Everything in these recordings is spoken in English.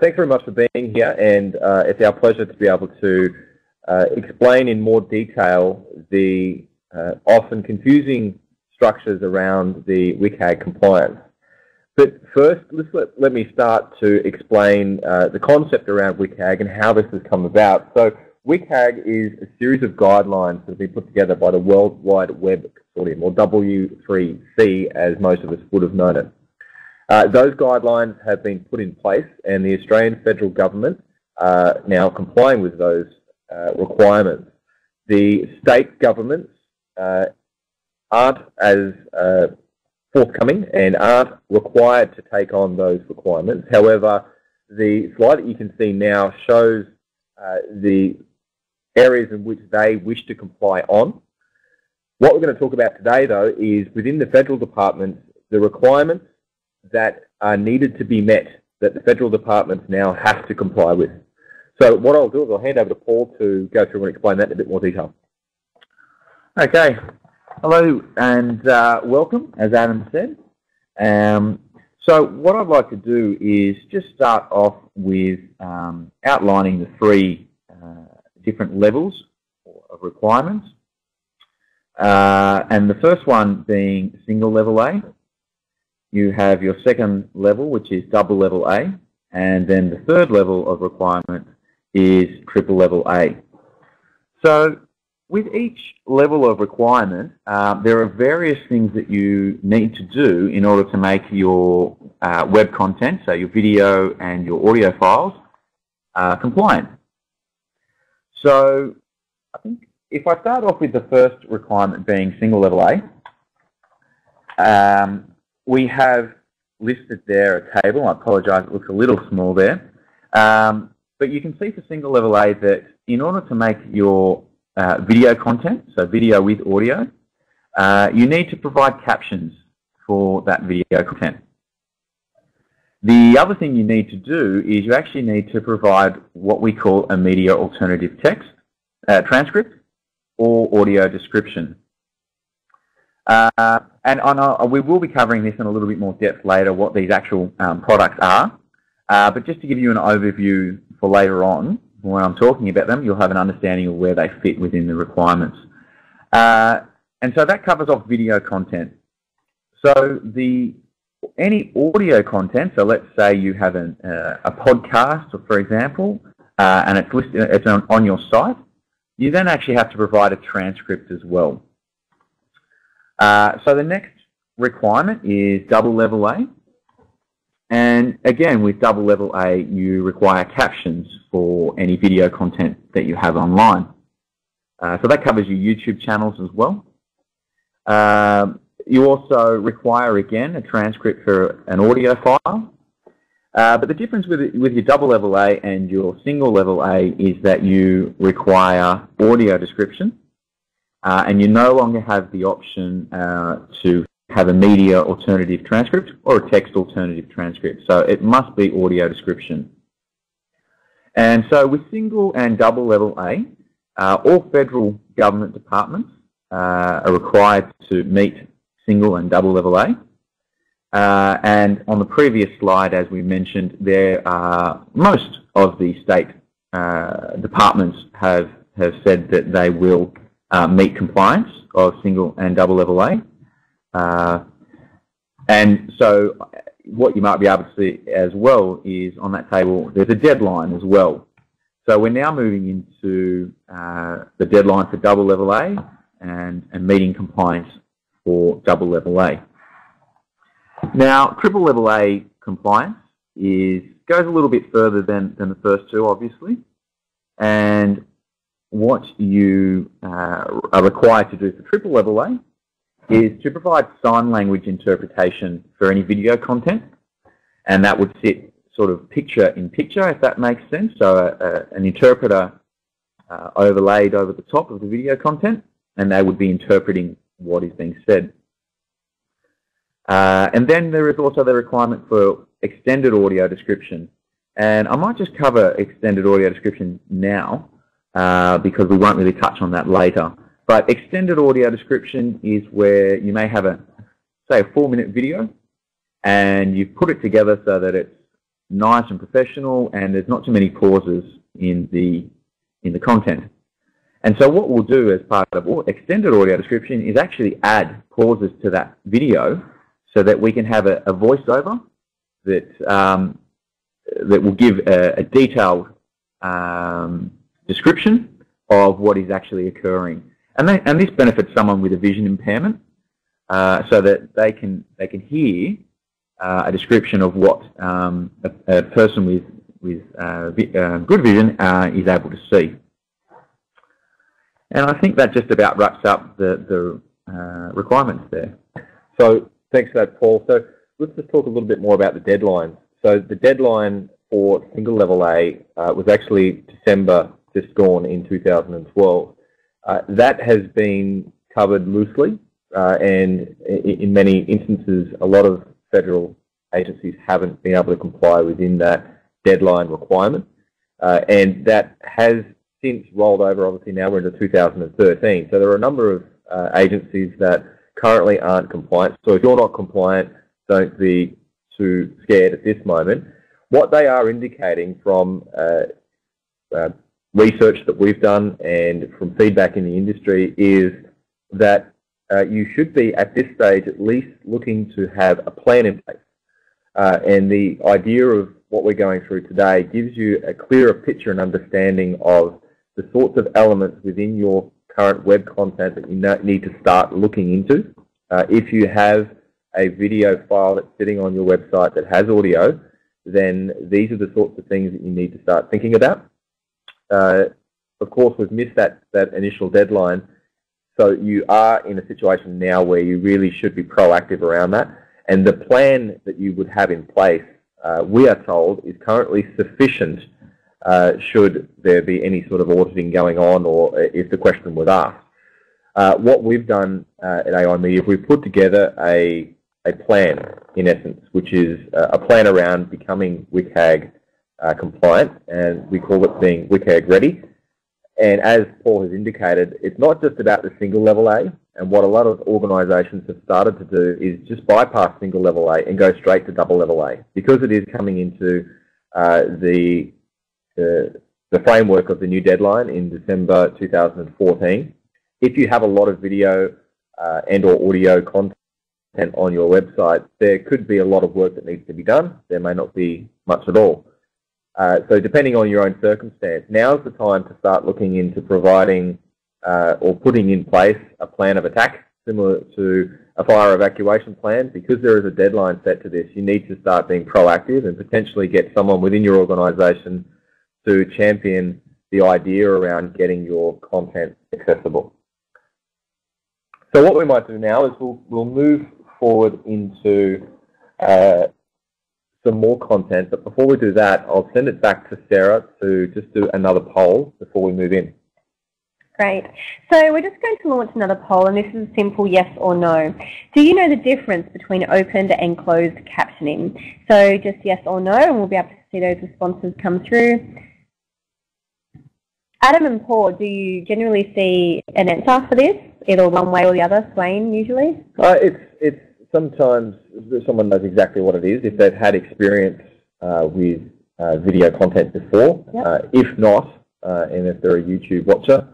thanks very much for being here, and it's our pleasure to be able to explain in more detail the often confusing structures around the WCAG compliance. But first, let me start to explain the concept around WCAG and how this has come about. So WCAG is a series of guidelines that have been put together by the World Wide Web Consortium, or W3C as most of us would have known it. Those guidelines have been put in place, and the Australian federal government are now complying with those requirements. The state governments aren't as forthcoming and aren't required to take on those requirements. However, the slide that you can see now shows the areas in which they wish to comply on. What we're going to talk about today, though, is within the federal departments, the requirements that are needed to be met that the federal departments now have to comply with. So what I'll do is I'll hand over to Paul to go through and explain that in a bit more detail. Okay. Hello and welcome, as Adam said. So what I'd like to do is just start off with outlining the three different levels of requirements. And the first one being single level A. You have your second level, which is double level A. And then the third level of requirement is triple level A. So with each level of requirement, there are various things that you need to do in order to make your web content, so your video and your audio files, compliant. So I think if I start off with the first requirement being single level A, we have listed there a table. I apologise, it looks a little small there. But you can see for single level A that in order to make your video content, so video with audio, you need to provide captions for that video content. The other thing you need to do is you actually need to provide what we call a media alternative text, transcript, or audio description. And we will be covering this in a little bit more depth later, what these actual products are. But just to give you an overview for later on, when I'm talking about them, you'll have an understanding of where they fit within the requirements. And so that covers off video content. So any audio content, so let's say you have a podcast, for example, and it's listed, it's on your site, you then actually have to provide a transcript as well. So the next requirement is double level A. And again, with double level A, you require captions for any video content that you have online. So that covers your YouTube channels as well. You also require, again, a transcript for an audio file. But the difference with your double level A and your single level A is that you require audio description. And you no longer have the option to have a media alternative transcript or a text alternative transcript. So it must be audio description. And so with single and double level A, all federal government departments are required to meet single and double level A. And on the previous slide, as we mentioned, there are most of the state departments have said that they will meet compliance of single and double level A. And so what you might be able to see as well is on that table there's a deadline as well. So we're now moving into the deadline for double level A and meeting compliance for double level A. Now triple level A compliance goes a little bit further than the first two, obviously, and what you are required to do for triple level A is to provide sign language interpretation for any video content, and that would sit sort of picture in picture, if that makes sense. So an interpreter overlaid over the top of the video content, and they would be interpreting what is being said. And then there is also the requirement for extended audio description. And I might just cover extended audio description now, because we won't really touch on that later. But extended audio description is where you may have say a 4-minute video, and you put it together so that it's nice and professional, and there's not too many pauses in the content. And so what we'll do as part of extended audio description is actually add pauses to that video so that we can have a voiceover that that will give a detailed description of what is actually occurring. And this benefits someone with a vision impairment so that they can hear a description of what a person with good vision is able to see. And I think that just about wraps up the requirements there. So thanks for that, Paul. So let's just talk a little bit more about the deadlines. So the deadline for single level A was actually December just gone in 2012. That has been covered loosely, and in many instances, a lot of federal agencies haven't been able to comply within that deadline requirement, and that has since rolled over. Obviously, now we're into 2013. So there are a number of agencies that currently aren't compliant. So if you're not compliant, don't be too scared at this moment. What they are indicating from research that we've done and from feedback in the industry is that you should be, at this stage, at least looking to have a plan in place. And the idea of what we're going through today gives you a clearer picture and understanding of the sorts of elements within your current web content that you need to start looking into. If you have a video file that's sitting on your website that has audio, then these are the sorts of things that you need to start thinking about. Of course, we've missed that initial deadline, so you are in a situation now where you really should be proactive around that. And the plan that you would have in place, we are told, is currently sufficient should there be any sort of auditing going on or if the question was asked. What we've done at AI Media, we've put together a plan, in essence, which is a plan around becoming WCAG compliant, and we call it being WCAG ready. And as Paul has indicated, it's not just about the single level A, and what a lot of organisations have started to do is just bypass single level A and go straight to double level A, because it is coming into the framework of the new deadline in December 2014. If you have a lot of video and or audio content on your website, there could be a lot of work that needs to be done. There may not be much at all. So depending on your own circumstance, now's the time to start looking into providing or putting in place a plan of attack similar to a fire evacuation plan. Because there is a deadline set to this, you need to start being proactive and potentially get someone within your organisation to champion the idea around getting your content accessible. So what we might do now is we'll move forward into some more content, but before we do that, I'll send it back to Sarah to just do another poll before we move in. Great. So we're just going to launch another poll, and this is a simple yes or no. Do you know the difference between opened and closed captioning? So just yes or no, and we'll be able to see those responses come through. Adam and Paul, do you generally see an answer for this, either one way or the other, swaying usually? It's sometimes someone knows exactly what it is if they've had experience with video content before. Yep. If not, and if they're a YouTube watcher,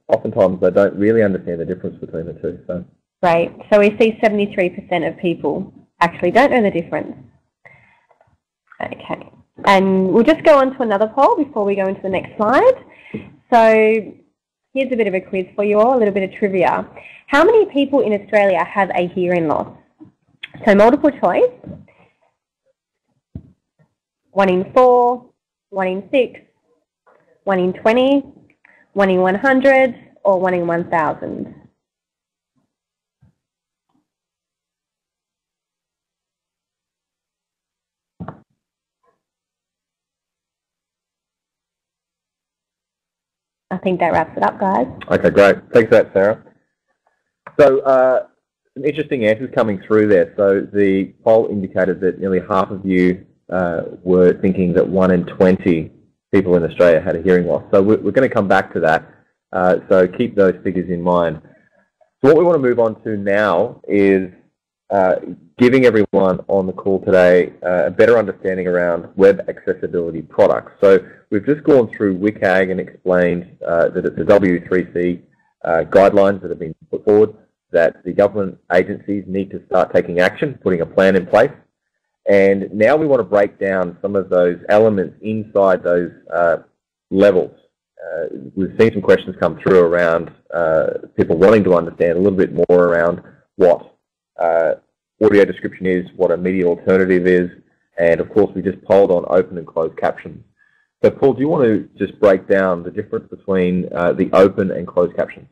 oftentimes they don't really understand the difference between the two. So. Right. So we see 73% of people actually don't know the difference. Okay. And we'll just go on to another poll before we go into the next slide. So here's a bit of a quiz for you all, a little bit of trivia. How many people in Australia have a hearing loss? So multiple choice. 1 in 4, 1 in 6, 1 in 20, 1 in 100, or 1 in 1,000. I think that wraps it up, guys. Okay, great. Thanks for that, Sarah. So some interesting answers coming through there. So the poll indicated that nearly half of you were thinking that 1 in 20 people in Australia had a hearing loss. So we're going to come back to that. So keep those figures in mind. So what we want to move on to now is giving everyone on the call today a better understanding around web accessibility products. So we've just gone through WCAG and explained that it's the W3C guidelines that have been put forward, that the government agencies need to start taking action, putting a plan in place. And now we want to break down some of those elements inside those levels. We've seen some questions come through around people wanting to understand a little bit more around what audio description is, what a media alternative is, and of course we just polled on open and closed captions. So Paul, do you want to just break down the difference between the open and closed captions?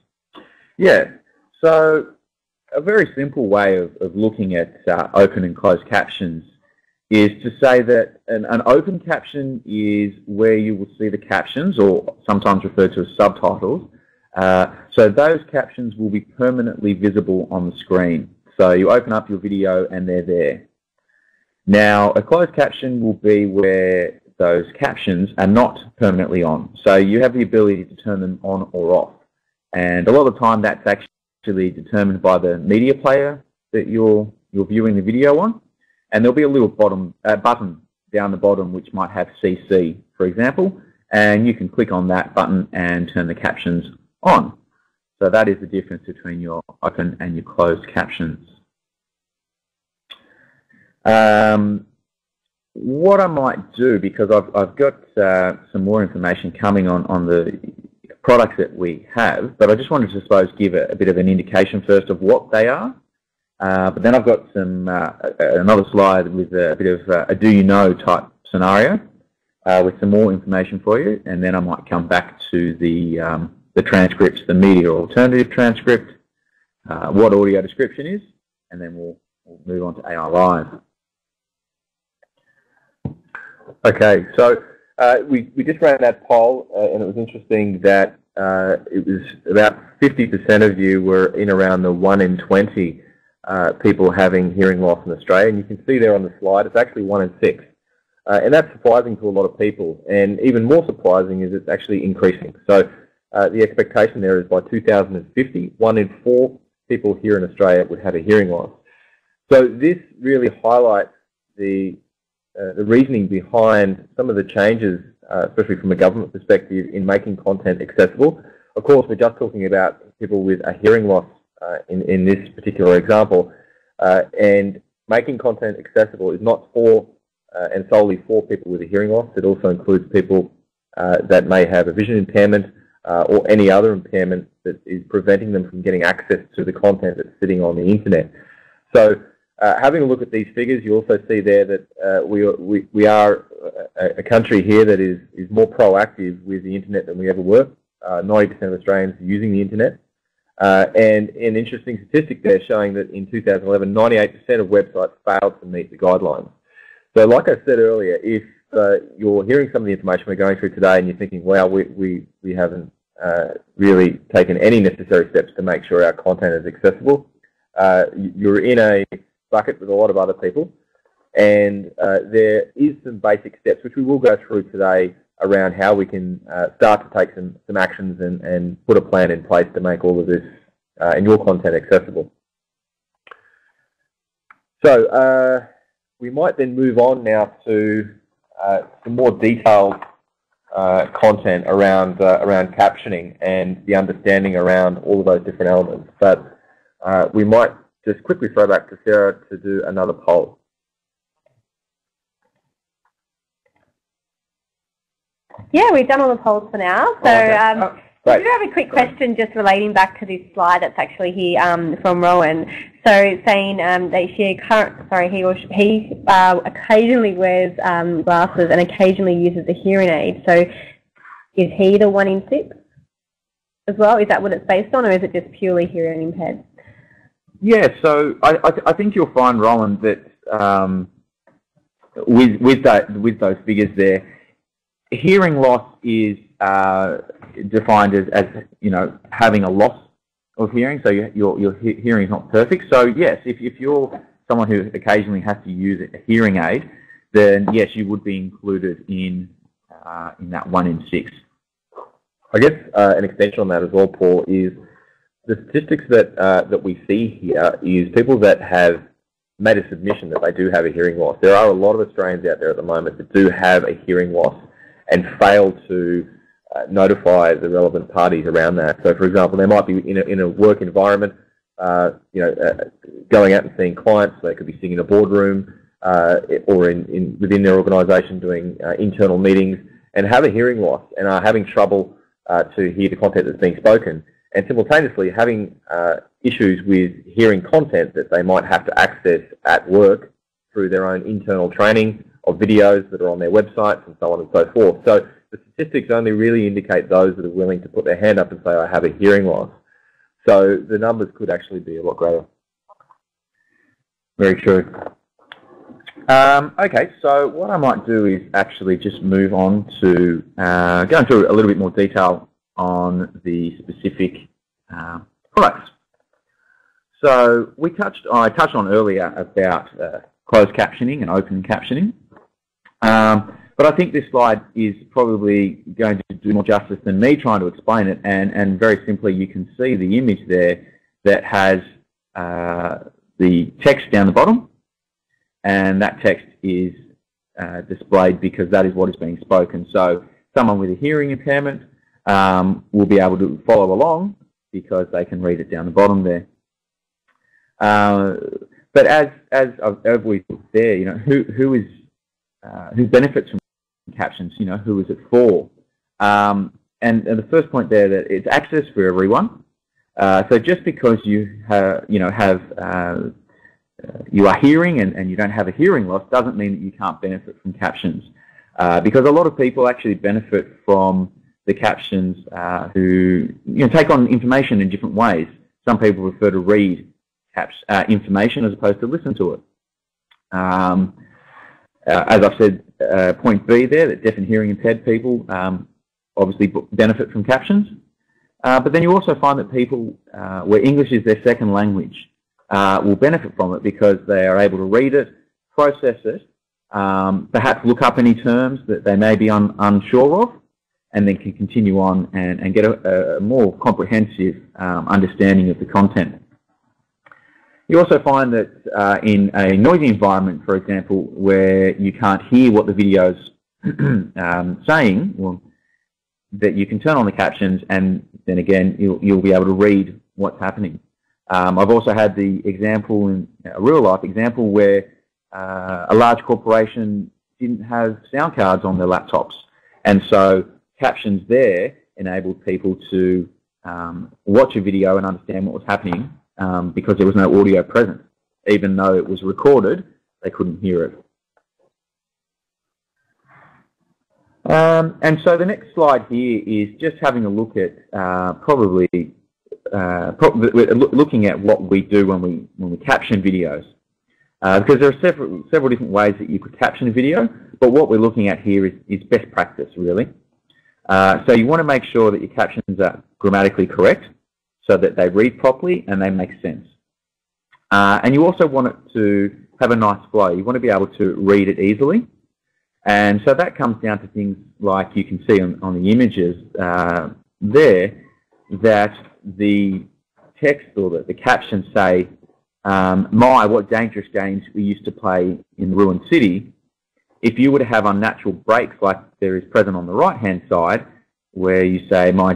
Yeah, so a very simple way of looking at open and closed captions is to say that an open caption is where you will see the captions, or sometimes referred to as subtitles. So those captions will be permanently visible on the screen. So you open up your video and they're there. Now, a closed caption will be where those captions are not permanently on. So you have the ability to turn them on or off. And a lot of the time that's actually determined by the media player that you're viewing the video on. And there'll be a little button down the bottom which might have CC, for example, and you can click on that button and turn the captions on. So that is the difference between your open and your closed captions. What I might do, because I've got some more information coming on the products that we have, but I just wanted to, suppose, give a bit of an indication first of what they are. But then I've got some another slide with a bit of a do you know type scenario with some more information for you, and then I might come back to the transcripts, the media alternative transcript, what audio description is, and then we'll move on to AI Live. Okay, so we just ran that poll, and it was interesting that it was about 50% of you were in around the 1 in 20 people having hearing loss in Australia, and you can see there on the slide it's actually 1 in 6. And that's surprising to a lot of people, and even more surprising is it's actually increasing. So the expectation there is by 2050, 1 in 4 people here in Australia would have a hearing loss. So this really highlights the reasoning behind some of the changes, especially from a government perspective, in making content accessible. Of course, we're just talking about people with a hearing loss in this particular example, and making content accessible is not for and solely for people with a hearing loss. It also includes people that may have a vision impairment or any other impairment that is preventing them from getting access to the content that's sitting on the internet. So having a look at these figures, you also see there that we are a country here that is more proactive with the internet than we ever were. 90% of Australians are using the internet. And an interesting statistic there showing that in 2011, 98% of websites failed to meet the guidelines. So like I said earlier, if you're hearing some of the information we're going through today and you're thinking, wow, we haven't really taken any necessary steps to make sure our content is accessible, you're in a bucket with a lot of other people, and there is some basic steps which we will go through today around how we can start to take some actions and put a plan in place to make all of this and your content accessible. So we might then move on now to some more detailed content around captioning and the understanding around all of those different elements. But we might just quickly throw back to Sarah to do another poll. Yeah, we've done all the polls for now. So we do have a quick question just relating back to this slide that's actually here from Rowan. So saying that he occasionally wears glasses and occasionally uses a hearing aid. So is he the 1 in 6 as well? Is that what it's based on, or is it just purely hearing impaired? Yeah, so I think you'll find, Roland, that with those figures there, hearing loss is defined as having a loss of hearing, so your hearing is not perfect. So yes, if you're someone who occasionally has to use a hearing aid, then yes, you would be included in that 1 in 6. I guess an extension on that as well, Paul, is the statistics that we see here is people that have made a submission that they do have a hearing loss. There are a lot of Australians out there at the moment that do have a hearing loss and fail to notify the relevant parties around that. So, for example, they might be in a work environment, going out and seeing clients. They could be sitting in a boardroom or within their organisation doing internal meetings and have a hearing loss and are having trouble to hear the content that's being spoken, and simultaneously having issues with hearing content that they might have to access at work through their own internal training of videos that are on their websites and so on and so forth. So the statistics only really indicate those that are willing to put their hand up and say, I have a hearing loss. So the numbers could actually be a lot greater. Very true. Okay, so what I might do is actually just move on to going through a little bit more detail on the specific products. So I touched on earlier about closed captioning and open captioning, but I think this slide is probably going to do more justice than me trying to explain it, and very simply you can see the image there that has the text down the bottom, and that text is displayed because that is what is being spoken. So someone with a hearing impairment will be able to follow along because they can read it down the bottom there. But as we looked there, who benefits from captions? Who is it for? And the first point there, that it's access for everyone. So just because you you are hearing and you don't have a hearing loss doesn't mean that you can't benefit from captions, because a lot of people actually benefit from the captions who take on information in different ways. Some people prefer to read information as opposed to listen to it. As I've said, point B there, that deaf and hearing impaired people obviously benefit from captions. But then you also find that people where English is their second language will benefit from it because they are able to read it, process it, perhaps look up any terms that they may be unsure of, and then can continue on and get a more comprehensive understanding of the content. You also find that in a noisy environment, for example, where you can't hear what the video's saying, well, that you can turn on the captions and then again you'll be able to read what's happening. I've also had the example, a real-life example, where a large corporation didn't have sound cards on their laptops, and so captions there enabled people to watch a video and understand what was happening because there was no audio present. Even though it was recorded, they couldn't hear it. And so the next slide here is just having a look at looking at what we do when we caption videos, because there are several different ways that you could caption a video, but what we're looking at here is best practice, really. So you want to make sure that your captions are grammatically correct so that they read properly and they make sense. And you also want it to have a nice flow. You want to be able to read it easily. And so that comes down to things like you can see on the images there, that the text or the captions say, my, what dangerous games we used to play in the ruined city. If you were to have unnatural breaks like there is present on the right-hand side, where you say, my,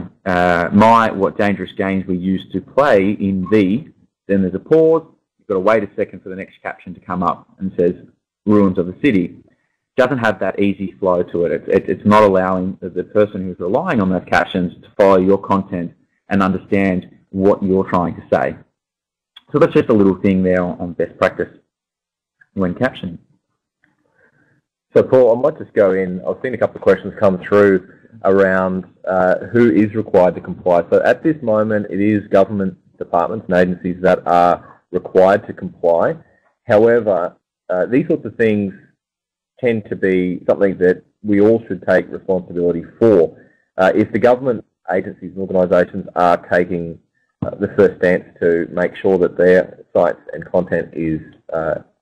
what dangerous games we used to play in the, then there's a pause, you've got to wait a second for the next caption to come up and says, ruins of the city. Doesn't have that easy flow to it. It's not allowing the person who's relying on those captions to follow your content and understand what you're trying to say. So that's just a little thing there on best practice when captioning. So Paul, I might just go in. I've seen a couple of questions come through around who is required to comply. So at this moment, it is government departments and agencies that are required to comply. However, these sorts of things tend to be something that we all should take responsibility for. If the government agencies and organisations are taking the first stance to make sure that their sites and content is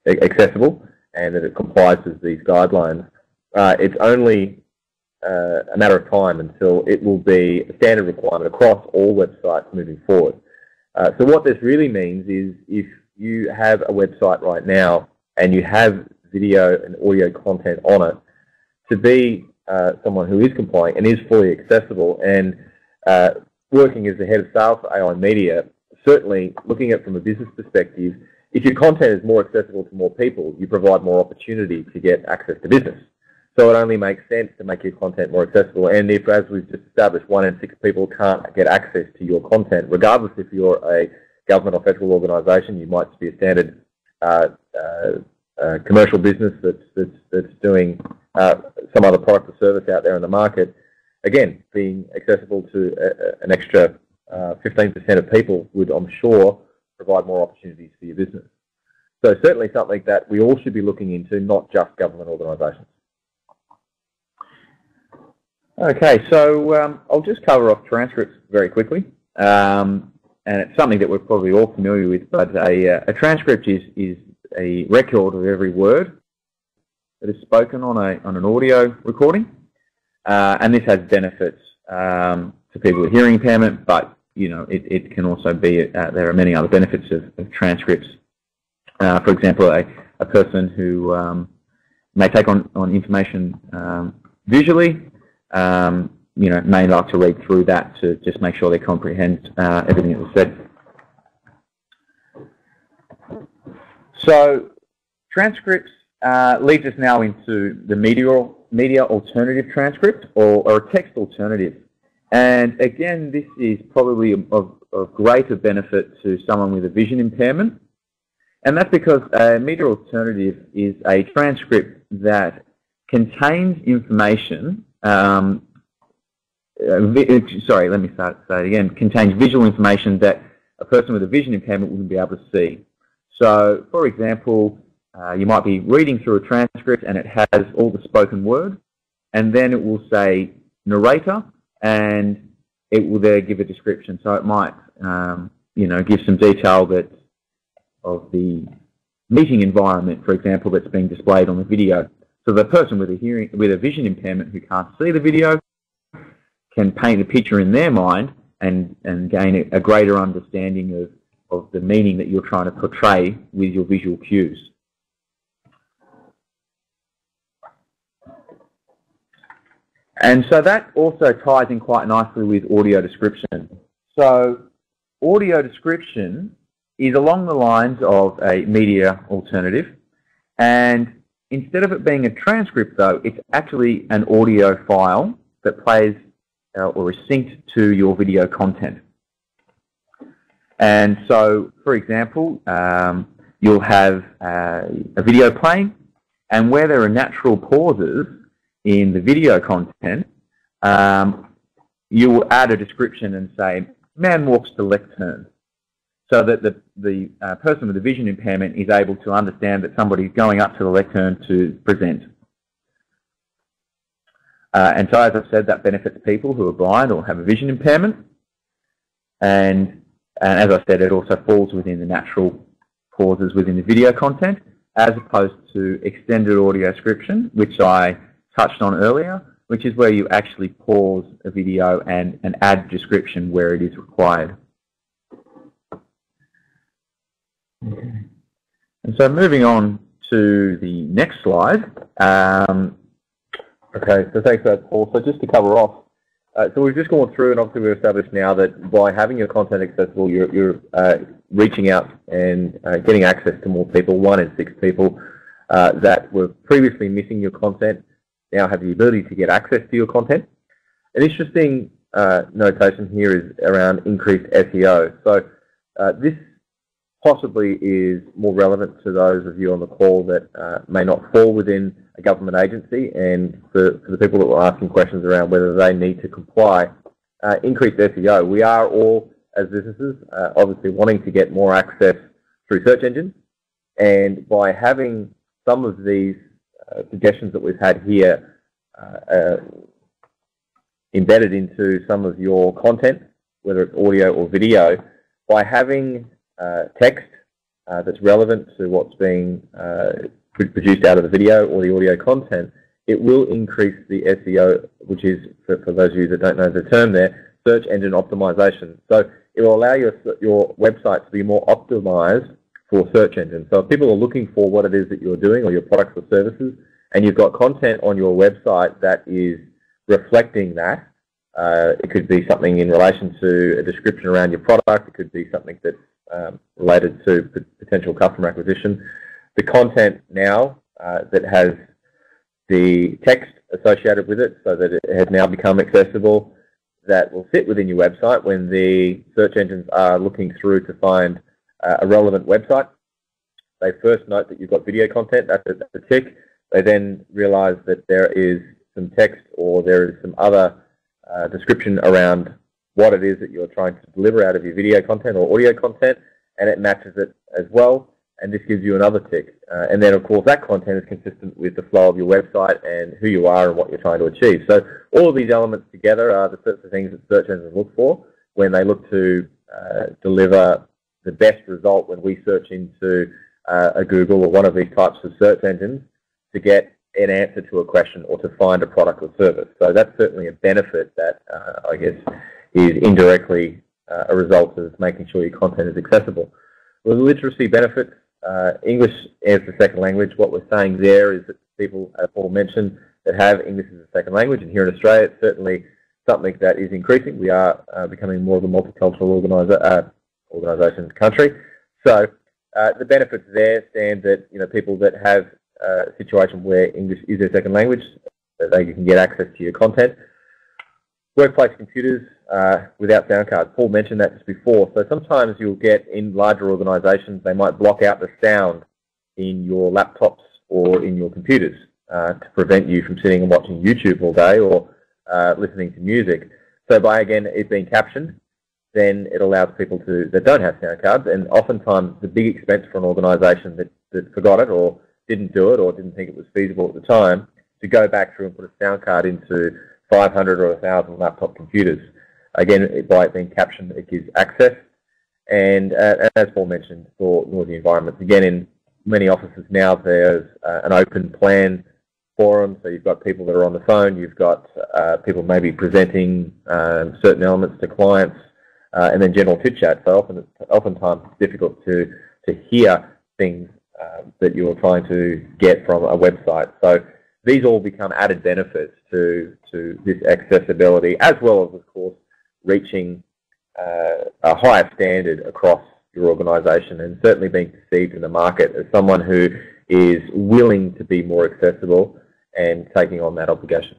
accessible and that it complies with these guidelines, it's only a matter of time until it will be a standard requirement across all websites moving forward. So what this really means is if you have a website right now and you have video and audio content on it, to be someone who is compliant and is fully accessible and working as the head of sales for AI Media, certainly looking at it from a business perspective, if your content is more accessible to more people, you provide more opportunity to get access to business. So it only makes sense to make your content more accessible. And if, as we've just established, 1 in 6 people can't get access to your content, regardless if you're a government or federal organisation, you might be a standard commercial business that's doing some other product or service out there in the market, again, being accessible to an extra 15% of people would, I'm sure, provide more opportunities for your business. So certainly something that we all should be looking into, not just government organisations. Okay, so I'll just cover off transcripts very quickly. And it's something that we're probably all familiar with, but a transcript is a record of every word that is spoken on an audio recording. And this has benefits to people with hearing impairment, but it can also be, there are many other benefits of transcripts. For example, a person who may take on information visually, may like to read through that to just make sure they comprehend everything that was said. So transcripts leads us now into the media alternative transcript or a text alternative. And again, this is probably of greater benefit to someone with a vision impairment. And that's because a media alternative is a transcript that contains information, sorry, let me say it again, contains visual information that a person with a vision impairment wouldn't be able to see. So, for example, you might be reading through a transcript and it has all the spoken word, and then it will say narrator, and it will there give a description. So it might, give some detail of the meeting environment, for example, that's being displayed on the video. So the person with a vision impairment who can't see the video can paint a picture in their mind and gain a greater understanding of the meaning that you're trying to portray with your visual cues. And so that also ties in quite nicely with audio description. So audio description is along the lines of a media alternative, and instead of it being a transcript though, it's actually an audio file that plays or is synced to your video content. And so, for example, you'll have a video playing, and where there are natural pauses in the video content, you will add a description and say, man walks to lectern, so that the person with a vision impairment is able to understand that somebody's going up to the lectern to present. And so, as I've said, that benefits people who are blind or have a vision impairment. And as I said, it also falls within the natural pauses within the video content, as opposed to extended audio description, which I touched on earlier, which is where you actually pause a video and add description where it is required. Okay. And so moving on to the next slide. Okay, so thanks for that, Paul. So just to cover off, so we've just gone through, and obviously we've established now that by having your content accessible, you're reaching out and getting access to more people. 1 in 6 people that were previously missing your content now have the ability to get access to your content. An interesting notation here is around increased SEO. So this possibly is more relevant to those of you on the call that may not fall within a government agency, and for the people that were asking questions around whether they need to comply, increased SEO. We are all, as businesses, obviously wanting to get more access through search engines, and by having some of these suggestions that we've had here embedded into some of your content, whether it's audio or video, by having text that's relevant to what's being produced out of the video or the audio content, it will increase the SEO, which is, for those of you that don't know the term there, search engine optimization. So it will allow your website to be more optimized for search engines. So if people are looking for what it is that you're doing or your products or services, and you've got content on your website that is reflecting that, it could be something in relation to a description around your product, it could be something that's related to potential customer acquisition. The content now that has the text associated with it, so that it has now become accessible, that will sit within your website when the search engines are looking through to find a relevant website. They first note that you've got video content, that's a tick. They then realize that there is some text or there is some other description around what it is that you're trying to deliver out of your video content or audio content, and it matches it as well, and this gives you another tick. And then, of course, that content is consistent with the flow of your website and who you are and what you're trying to achieve. So all of these elements together are the sorts of things that search engines look for when they look to deliver the best result when we search into a Google or one of these types of search engines to get an answer to a question or to find a product or service. So that's certainly a benefit that I guess is indirectly a result of making sure your content is accessible. With literacy benefits, English as a second language, what we're saying there is that people, as Paul mentioned, that have English as a second language, and here in Australia it's certainly something that is increasing. We are becoming more of a multicultural organisation country. So the benefits there stand that people that have a situation where English is their second language, that they can get access to your content. Workplace computers without sound cards. Paul mentioned that just before. So sometimes you'll get in larger organisations, they might block out the sound in your laptops or in your computers to prevent you from sitting and watching YouTube all day or listening to music. So by, again, it being captioned, then it allows people that don't have sound cards, and oftentimes the big expense for an organisation that forgot it or didn't do it or didn't think it was feasible at the time, to go back through and put a sound card into 500 or 1,000 laptop computers. Again, by it being captioned, it gives access. And as Paul mentioned, for noisy environments, again, in many offices now, there's an open plan forum, so you've got people that are on the phone, you've got people maybe presenting certain elements to clients, and then general chit-chat. So oftentimes it's difficult to hear things that you're trying to get from a website. So these all become added benefits to this accessibility, as well as, of course, reaching a higher standard across your organisation and certainly being perceived in the market as someone who is willing to be more accessible and taking on that obligation.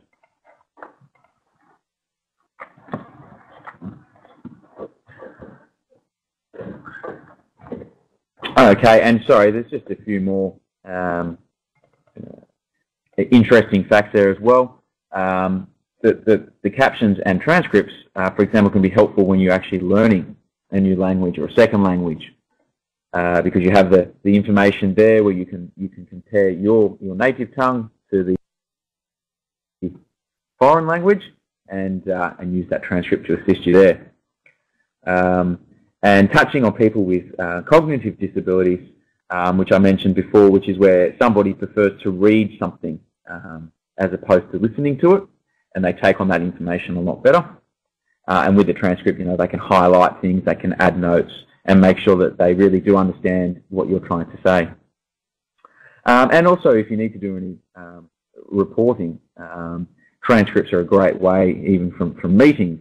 Okay, and sorry, there's just a few more interesting facts there as well. The captions and transcripts, for example, can be helpful when you're actually learning a new language or a second language, because you have the information there where you can compare your native tongue to the foreign language and use that transcript to assist you there. And touching on people with cognitive disabilities, which I mentioned before, which is where somebody prefers to read something as opposed to listening to it, and they take on that information a lot better. And with the transcript, they can highlight things, they can add notes, and make sure that they really do understand what you're trying to say. And also, if you need to do any reporting, transcripts are a great way, even from meetings.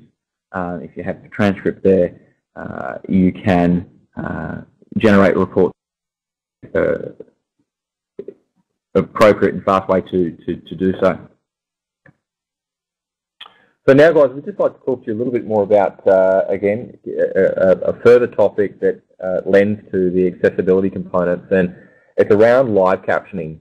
If you have the transcript there, you can generate reports appropriate and fast way to do so. So now, guys, we'd just like to talk to you a little bit more about, again, a further topic that lends to the accessibility components, and it's around live captioning.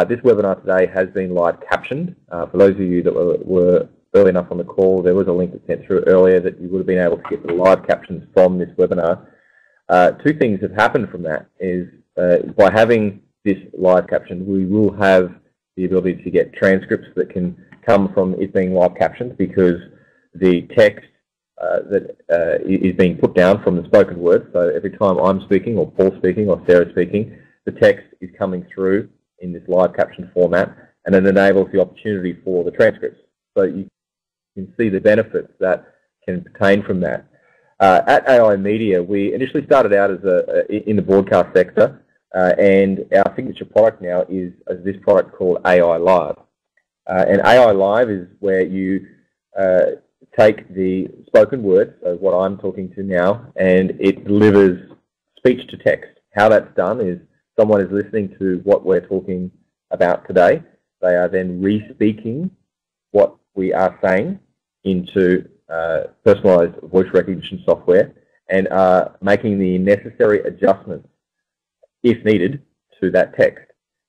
This webinar today has been live captioned. For those of you that were early enough on the call, there was a link that sent through earlier that you would have been able to get the live captions from this webinar. Two things have happened from that is by having this live caption, we will have the ability to get transcripts that can come from it being live captioned, because the text that is being put down from the spoken word, so every time I'm speaking or Paul's speaking or Sarah's speaking, the text is coming through in this live caption format, and it enables the opportunity for the transcripts. So you can see the benefits that can pertain from that. At AI Media, we initially started out as in the broadcast sector, and our signature product now is this product called AI Live. And AI Live is where you take the spoken word, so what I'm talking to now, and it delivers speech to text. How that's done is someone is listening to what we're talking about today. They are then re-speaking what we are saying into personalized voice recognition software and are making the necessary adjustments, if needed, to that text.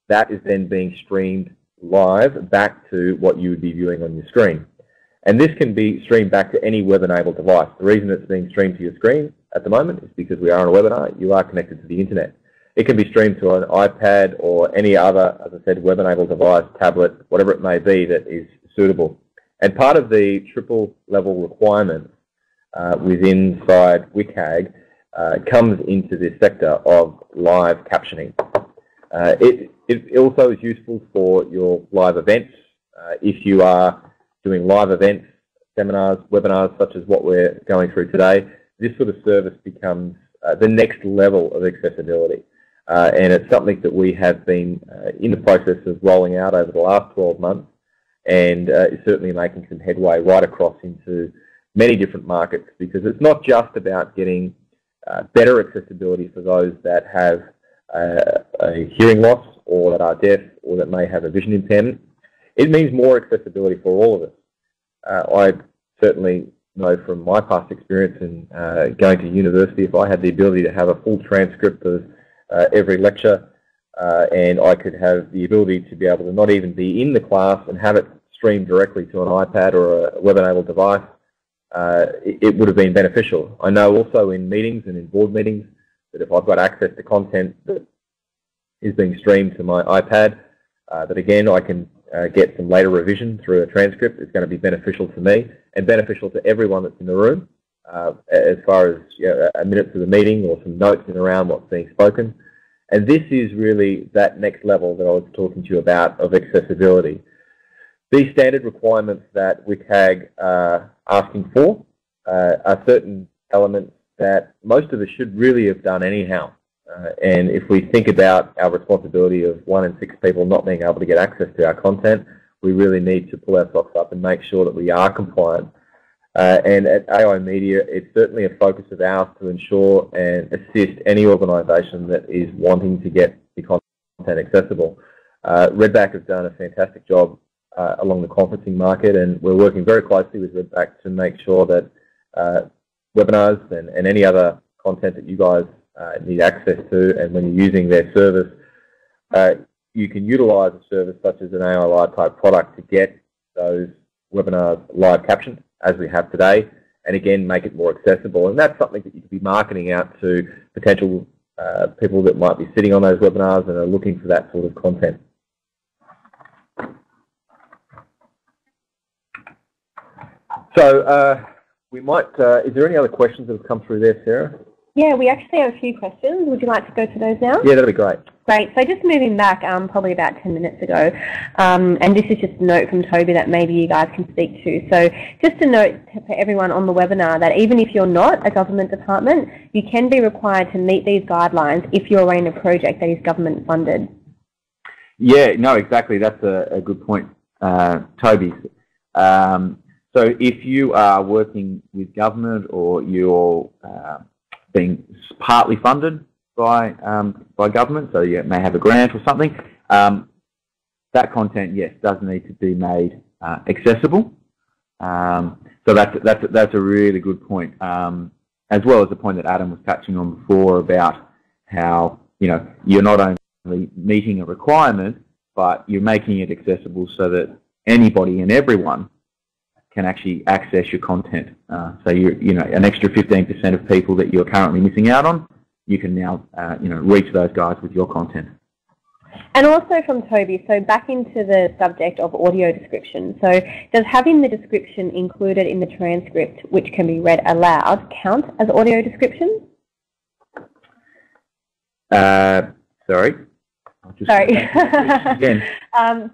That is then being streamed live back to what you would be viewing on your screen. And this can be streamed back to any web-enabled device. The reason it's being streamed to your screen at the moment is because we are on a webinar. You are connected to the internet. It can be streamed to an iPad or any other, as I said, web-enabled device, tablet, whatever it may be that is suitable. And part of the triple-level requirement within WCAG comes into this sector of live captioning. It also is useful for your live events. If you are doing live events, seminars, webinars, such as what we're going through today, this sort of service becomes the next level of accessibility. And it's something that we have been in the process of rolling out over the last 12 months, and is certainly making some headway right across into many different markets, because it's not just about getting better accessibility for those that have a hearing loss or that are deaf or that may have a vision impairment. It means more accessibility for all of us. I certainly know from my past experience in going to university, if I had the ability to have a full transcript of every lecture, and I could have the ability to be able to not even be in the class and have it streamed directly to an iPad or a web-enabled device, it would have been beneficial. I know also in meetings and in board meetings that if I've got access to content that is being streamed to my iPad, that again I can get some later revision through a transcript. It's going to be beneficial to me and beneficial to everyone that's in the room, as far as a minute to the meeting or some notes in around what's being spoken. And this is really that next level that I was talking to you about of accessibility. These standard requirements that WCAG are asking for are certain elements that most of us should really have done anyhow. And if we think about our responsibility of 1 in 6 people not being able to get access to our content, we really need to pull our socks up and make sure that we are compliant. And at AI Media, it's certainly a focus of ours to ensure and assist any organisation that is wanting to get the content accessible. Redback has done a fantastic job along the conferencing market, and we're working very closely with Redback to make sure that webinars and any other content that you guys need access to, and when you're using their service, you can utilise a service such as an AI Live type product to get those webinars live captioned, as we have today, and again make it more accessible. And that's something that you could be marketing out to potential people that might be sitting on those webinars and are looking for that sort of content. So we might, is there any other questions that have come through there, Sarah? Yeah, we actually have a few questions. Would you like to go to those now? Yeah, that'd be great. Great. So just moving back probably about 10 minutes ago, and this is just a note from Toby that maybe you guys can speak to. So just a note for everyone on the webinar that even if you're not a government department, you can be required to meet these guidelines if you're running a project that is government funded. Yeah, no, exactly. That's a good point, Toby. So if you are working with government or you're being partly funded by government, so you may have a grant or something, that content, yes, does need to be made accessible. So that's a really good point, as well as the point that Adam was touching on before about how you're not only meeting a requirement, but you're making it accessible so that anybody and everyone can actually access your content. So an extra 15% of people that you're currently missing out on, you can now reach those guys with your content. And also from Toby, so back into the subject of audio description. So does having the description included in the transcript, which can be read aloud, count as audio description? Sorry. Sorry. Again.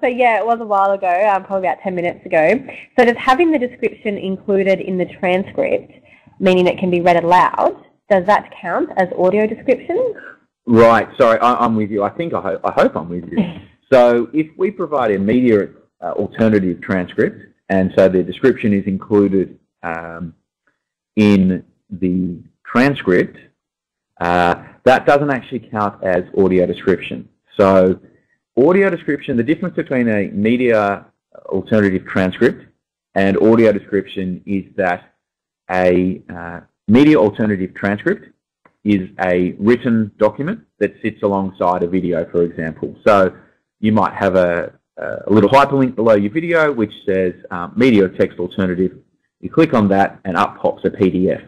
So yeah, it was a while ago, probably about 10 minutes ago. So does having the description included in the transcript meaning it can be read aloud, does that count as audio description? Right. Sorry, I'm with you. I hope I'm with you. So if we provide a media alternative transcript, and so the description is included in the transcript, that doesn't actually count as audio description. So audio description, the difference between a media alternative transcript and audio description is that a media alternative transcript is a written document that sits alongside a video, for example. So you might have a little hyperlink below your video which says media text alternative. You click on that and up pops a PDF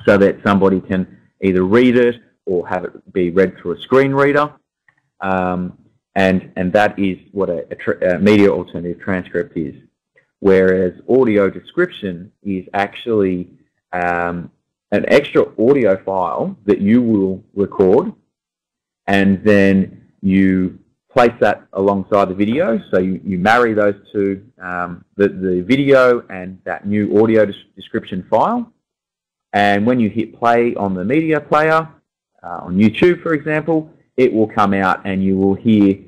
so that somebody can either read it or have it be read through a screen reader. And that is what a media alternative transcript is. Whereas audio description is actually an extra audio file that you will record, and then you place that alongside the video. So you marry those two, the video and that new audio description file. And when you hit play on the media player, on YouTube, for example, it will come out and you will hear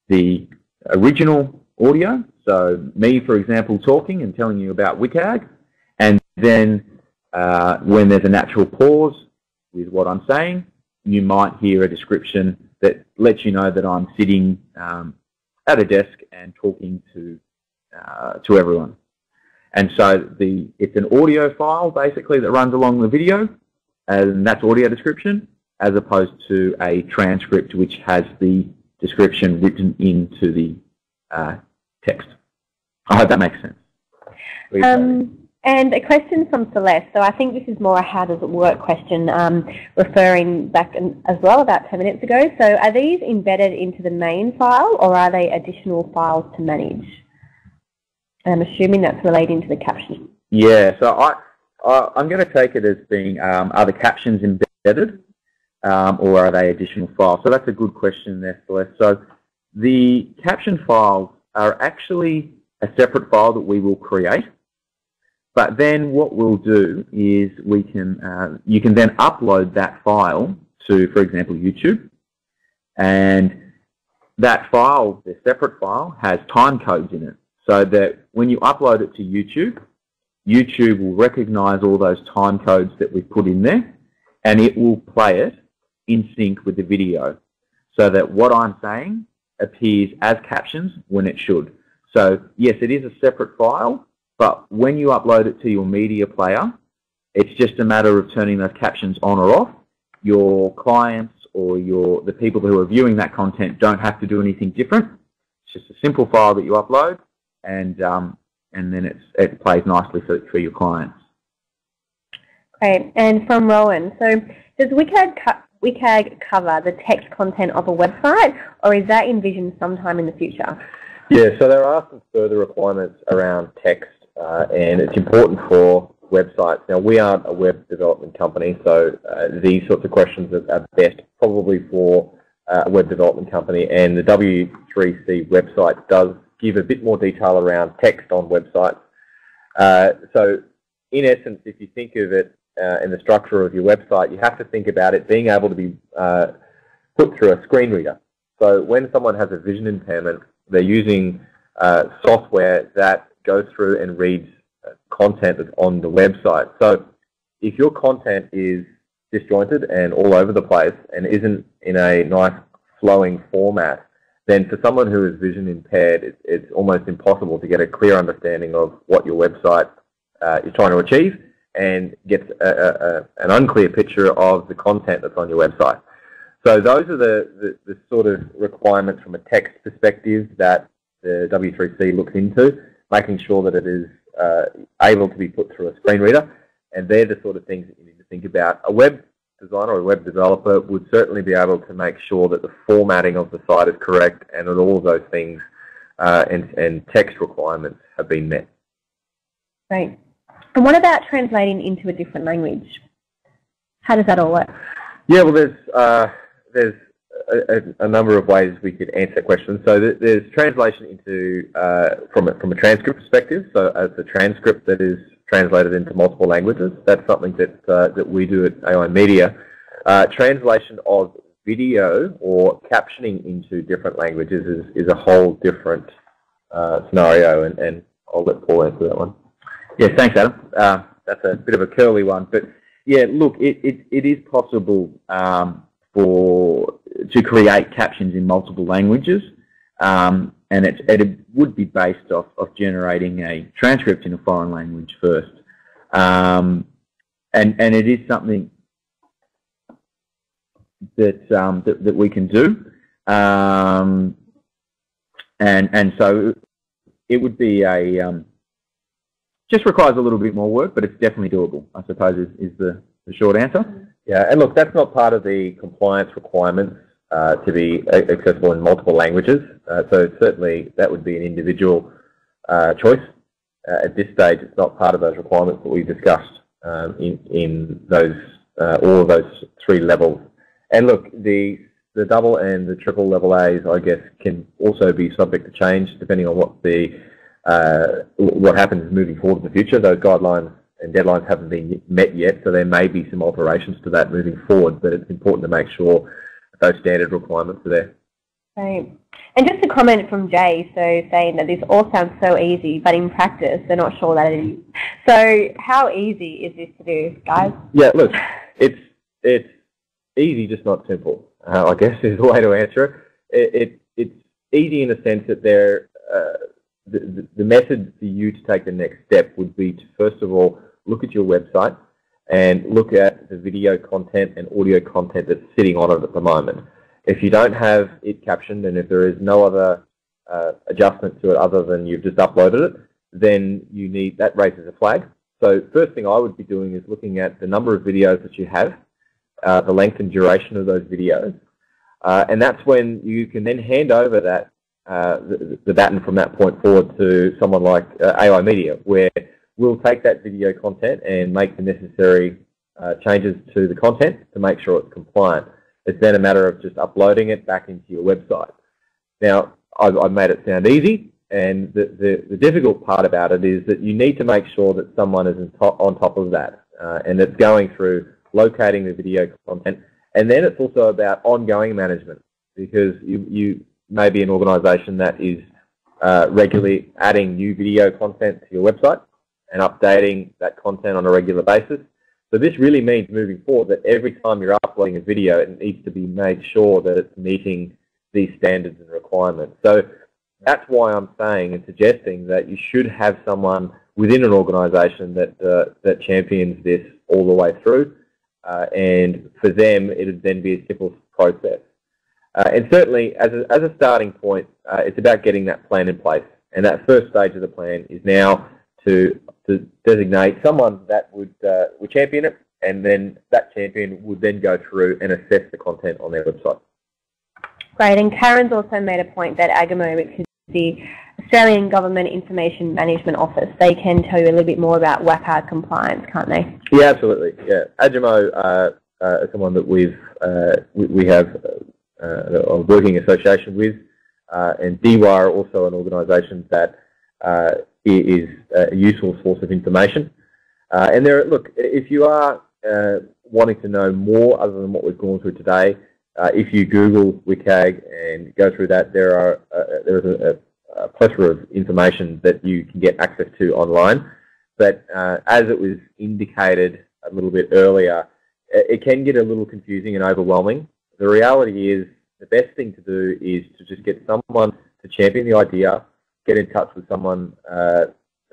the original audio. So me, for example, talking and telling you about WCAG, and then when there's a natural pause with what I'm saying, you might hear a description that lets you know that I'm sitting at a desk and talking to everyone. And so it's an audio file basically that runs along the video, and that's audio description, as opposed to a transcript which has the description written into the text. I hope that makes sense. And a question from Celeste. So I think this is more a how does it work question, referring back as well about 10 minutes ago. So are these embedded into the main file, or are they additional files to manage? I'm assuming that's relating to the caption. Yeah, so I'm going to take it as being, are the captions embedded, or are they additional files? So that's a good question there, Celeste. So the caption files are actually a separate file that we will create. But then what we'll do is you can then upload that file to, for example, YouTube. And that file, the separate file, has time codes in it. So that when you upload it to YouTube, YouTube will recognize all those time codes that we've put in there, and it will play it in sync with the video, so that what I'm saying appears as captions when it should. So yes, it is a separate file, but when you upload it to your media player, it's just a matter of turning those captions on or off. Your clients or the people who are viewing that content don't have to do anything different. It's just a simple file that you upload, and then it plays nicely for your clients. Great. And from Rowan, so does WCAG cover the text content of a website, or is that envisioned sometime in the future? Yeah, so there are some further requirements around text, and it's important for websites. Now, we aren't a web development company, so these sorts of questions are best probably for a web development company, and the W3C website does give a bit more detail around text on websites. So in essence, if you think of it in the structure of your website, you have to think about it being able to be put through a screen reader. So when someone has a vision impairment, they're using software that goes through and reads content that's on the website. So if your content is disjointed and all over the place and isn't in a nice flowing format, then for someone who is vision impaired, it's almost impossible to get a clear understanding of what your website is trying to achieve, and gets an unclear picture of the content that's on your website. So those are the sort of requirements from a text perspective that the W3C looks into, making sure that it is able to be put through a screen reader, and they're the sort of things that you need to think about. A web designer or a web developer would certainly be able to make sure that the formatting of the site is correct and that all of those things and text requirements have been met. Great. And what about translating into a different language? How does that all work? Yeah, well, there's a number of ways we could answer that question. So there's translation into from a transcript perspective. So as a transcript that is translated into multiple languages. That's something that that we do at AI Media. Translation of video or captioning into different languages is a whole different scenario, and I'll let Paul answer that one. Yeah, thanks, Adam. That's a bit of a curly one, but yeah, look, it is possible to create captions in multiple languages, and it would be based off of generating a transcript in a foreign language first, and it is something that we can do, and so it would be a just requires a little bit more work, but it's definitely doable, I suppose, is the short answer. Yeah, and look, that's not part of the compliance requirements to be accessible in multiple languages. So certainly that would be an individual choice. At this stage, it's not part of those requirements that we discussed in those all of those three levels. And look, the double and the triple level A's, I guess, can also be subject to change depending on what happens moving forward in the future. Those guidelines and deadlines haven't been met yet, so there may be some alterations to that moving forward, but it's important to make sure those standard requirements are there. Right. And just a comment from Jay, so saying that this all sounds so easy, but in practice they're not sure that it is. So how easy is this to do, guys? Yeah, look, it's easy, just not simple, I guess is the way to answer it. It's easy in the sense that the method for you to take the next step would be to, first of all, look at your website and look at the video content and audio content that's sitting on it at the moment. If you don't have it captioned, and if there is no other adjustment to it other than you've just uploaded it, then that raises a flag. So first thing I would be doing is looking at the number of videos that you have, the length and duration of those videos, and that's when you can then hand over that the baton from that point forward to someone like AI Media, where we'll take that video content and make the necessary changes to the content to make sure it's compliant. It's then a matter of just uploading it back into your website. Now, I've made it sound easy, and the difficult part about it is that you need to make sure that someone is on top of that, and it's going through locating the video content, and then it's also about ongoing management, because you may be an organisation that is regularly adding new video content to your website and updating that content on a regular basis. So this really means moving forward that every time you're uploading a video, it needs to be made sure that it's meeting these standards and requirements. So that's why I'm saying and suggesting that you should have someone within an organisation that champions this all the way through, and for them it would then be a simple process. And certainly, as a starting point, it's about getting that plan in place. And that first stage of the plan is now to designate someone that would champion it, and then that champion would then go through and assess the content on their website. Great. And Karen's also made a point that AGMO, which is the Australian Government Information Management Office, they can tell you a little bit more about WCAG compliance, can't they? Yeah, absolutely. Yeah, AGMO is someone that we have a working association with, and DWIRE also an organisation that is a useful source of information. And look, if you are wanting to know more other than what we've gone through today, if you Google WCAG and go through that, there is a plethora of information that you can get access to online. But as it was indicated a little bit earlier, it can get a little confusing and overwhelming. The reality is the best thing to do is to just get someone to champion the idea, get in touch with someone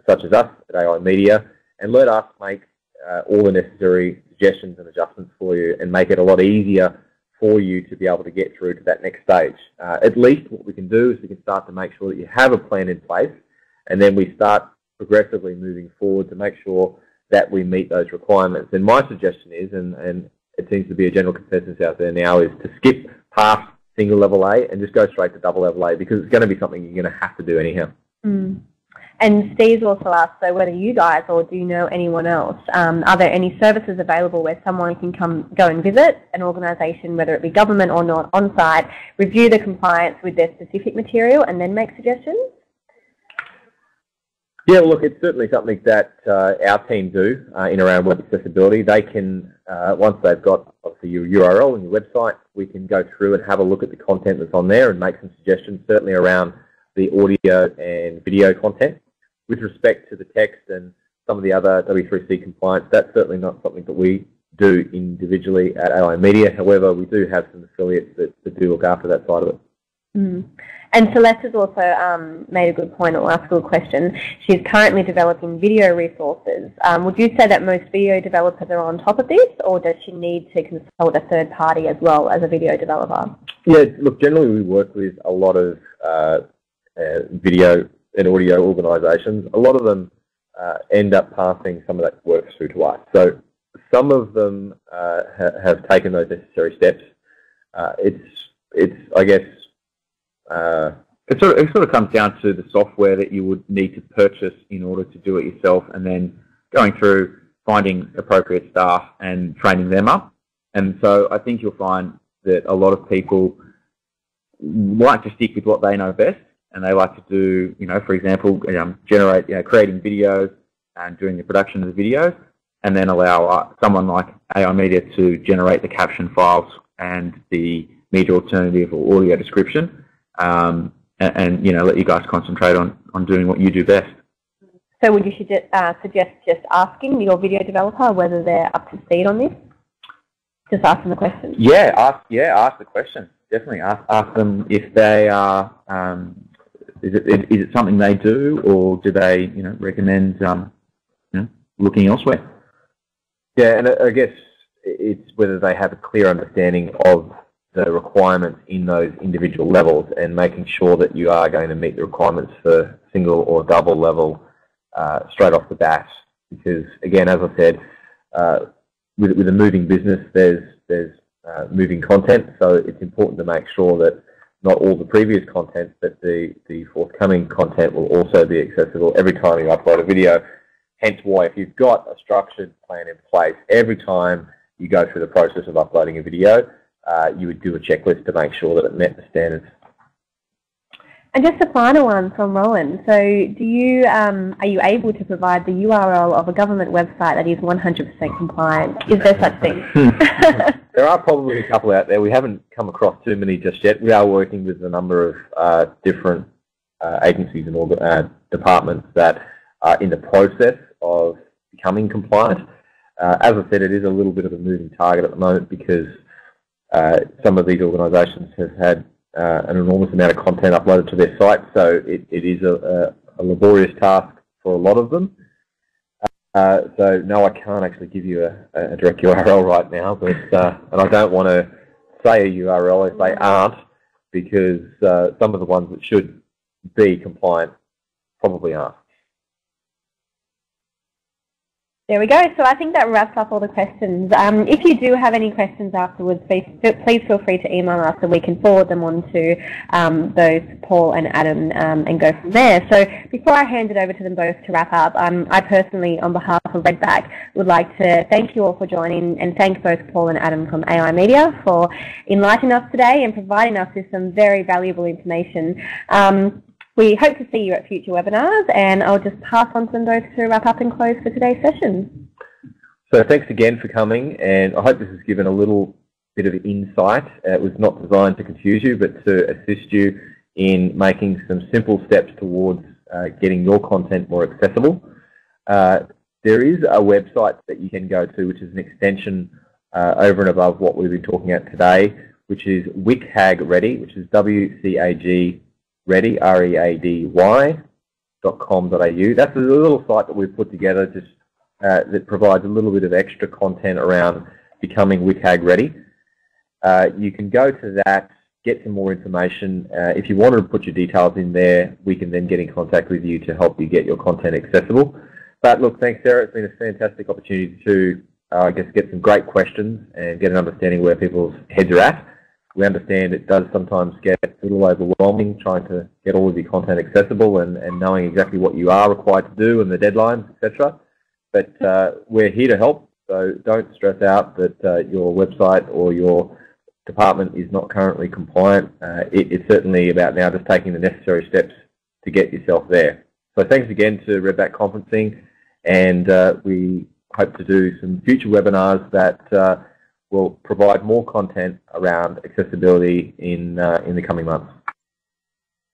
such as us at AI Media, and let us make all the necessary suggestions and adjustments for you and make it a lot easier for you to be able to get through to that next stage. At least what we can do is we can start to make sure that you have a plan in place, and then we start progressively moving forward to make sure that we meet those requirements. And my suggestion is, and it seems to be a general consensus out there now, is to skip past single level A and just go straight to double level A, because it's going to be something you're going to have to do anyhow. Mm. And Steve's also asked, so whether you guys or do you know anyone else, are there any services available where someone can go and visit an organisation, whether it be government or not, on site, review the compliance with their specific material and then make suggestions? Yeah, well, look, it's certainly something that our team do in around web accessibility. They can, once they've got obviously your URL and your website, we can go through and have a look at the content that's on there and make some suggestions, certainly around the audio and video content. With respect to the text and some of the other W3C compliance, that's certainly not something that we do individually at AI Media. However, we do have some affiliates that do look after that side of it. Mm. And Celeste has also made a good point or asked a good question. She's currently developing video resources. Would you say that most video developers are on top of this, or does she need to consult a third party as well as a video developer? Yeah, look, generally we work with a lot of video and audio organisations. A lot of them end up passing some of that work through to us. So some of them have taken those necessary steps. It's I guess, it sort of comes down to the software that you would need to purchase in order to do it yourself, and then going through finding appropriate staff and training them up. And so I think you'll find that a lot of people like to stick with what they know best, and they like to do, for example, creating videos and doing the production of the videos, and then allow someone like AI Media to generate the caption files and the media alternative or audio description. And let you guys concentrate on doing what you do best. So would you suggest just asking your video developer whether they're up to speed on this? Just ask them the question. Yeah, ask the question. Definitely ask them if they are. Is it something they do, or do they recommend looking elsewhere? Yeah, and I guess it's whether they have a clear understanding of the requirements in those individual levels and making sure that you are going to meet the requirements for single or double level straight off the bat. Because again, as I said, with a moving business, there's moving content, so it's important to make sure that not all the previous content, but the forthcoming content will also be accessible every time you upload a video. Hence why if you've got a structured plan in place, every time you go through the process of uploading a video, you would do a checklist to make sure that it met the standards. And just a final one from Rowan. So do you, are you able to provide the URL of a government website that is 100% compliant? Is there such thing? There are probably a couple out there. We haven't come across too many just yet. We are working with a number of different agencies and departments that are in the process of becoming compliant. As I said, it is a little bit of a moving target at the moment because some of these organisations have had an enormous amount of content uploaded to their site, so it is a laborious task for a lot of them. So no, I can't actually give you a direct URL right now, but and I don't want to say a URL if they aren't, because some of the ones that should be compliant probably aren't. There we go. So I think that wraps up all the questions. If you do have any questions afterwards, please feel free to email us and we can forward them on to those Paul and Adam and go from there. So before I hand it over to them both to wrap up, I personally, on behalf of Redback, would like to thank you all for joining and thank both Paul and Adam from AI Media for enlightening us today and providing us with some very valuable information. We hope to see you at future webinars, and I'll just pass on to them both to wrap up and close for today's session. So thanks again for coming, and I hope this has given a little bit of insight. It was not designed to confuse you, but to assist you in making some simple steps towards getting your content more accessible. There is a website that you can go to, which is an extension over and above what we've been talking about today, which is WCAG Ready, which is WCAG Ready, READY.com.au. That's a little site that we've put together just that provides a little bit of extra content around becoming WCAG ready. You can go to that, get some more information. If you wanted to put your details in there, we can then get in contact with you to help you get your content accessible. But look, thanks Sarah, it's been a fantastic opportunity to I guess get some great questions and get an understanding where people's heads are at. We understand it does sometimes get a little overwhelming trying to get all of your content accessible and knowing exactly what you are required to do and the deadlines, etc. But we're here to help, so don't stress out that your website or your department is not currently compliant. It's certainly about now just taking the necessary steps to get yourself there. So thanks again to Redback Conferencing, and we hope to do some future webinars that will provide more content around accessibility in the coming months.